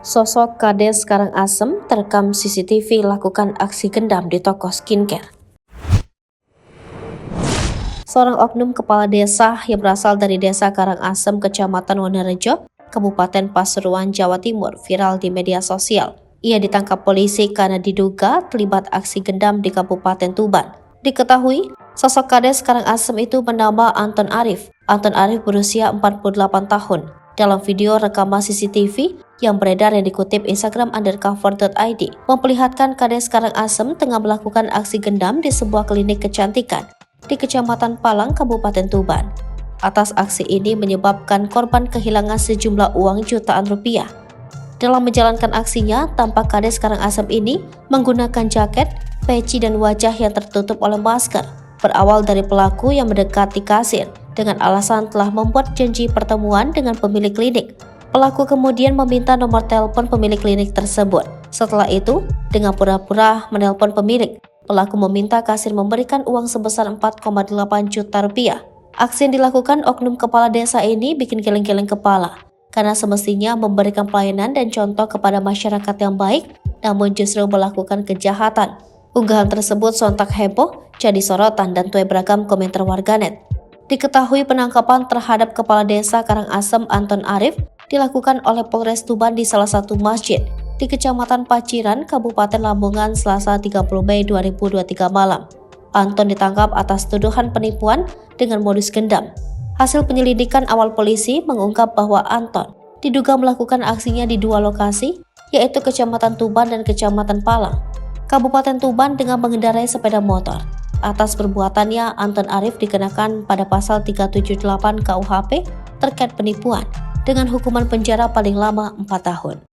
Sosok Kades Karangasem terekam CCTV lakukan aksi gendam di toko skincare. Seorang oknum kepala desa yang berasal dari desa Karangasem, Kecamatan Wonorejo, Kabupaten Pasuruan, Jawa Timur, viral di media sosial. Ia ditangkap polisi karena diduga terlibat aksi gendam di Kabupaten Tuban. Diketahui, sosok Kades Karangasem itu bernama Anton Arif. Anton Arif berusia 48 tahun. Dalam video rekaman CCTV yang beredar yang dikutip Instagram undercover.id, memperlihatkan Kades Karangasem tengah melakukan aksi gendam di sebuah klinik kecantikan di Kecamatan Palang, Kabupaten Tuban. Atas aksi ini menyebabkan korban kehilangan sejumlah uang jutaan rupiah. Dalam menjalankan aksinya, tampak Kades Karangasem ini menggunakan jaket, peci dan wajah yang tertutup oleh masker. Berawal dari pelaku yang mendekati kasir dengan alasan telah membuat janji pertemuan dengan pemilik klinik. Pelaku kemudian meminta nomor telepon pemilik klinik tersebut. Setelah itu, dengan pura-pura menelpon pemilik, pelaku meminta kasir memberikan uang sebesar 4,8 juta rupiah. Aksi yang dilakukan oknum kepala desa ini bikin geleng-geleng kepala, karena semestinya memberikan pelayanan dan contoh kepada masyarakat yang baik, namun justru melakukan kejahatan. Unggahan tersebut sontak heboh, jadi sorotan dan tuai beragam komentar warganet. Diketahui penangkapan terhadap kepala desa Karangasem Anton Arif dilakukan oleh Polres Tuban di salah satu masjid di Kecamatan Paciran, Kabupaten Lamongan, Selasa 30 Mei 2023 malam. Anton ditangkap atas tuduhan penipuan dengan modus gendam. Hasil penyelidikan awal polisi mengungkap bahwa Anton diduga melakukan aksinya di dua lokasi, yaitu Kecamatan Tuban dan Kecamatan Palang, Kabupaten Tuban dengan mengendarai sepeda motor. Atas perbuatannya, Anton Arif dikenakan pada pasal 378 KUHP terkait penipuan dengan hukuman penjara paling lama 4 tahun.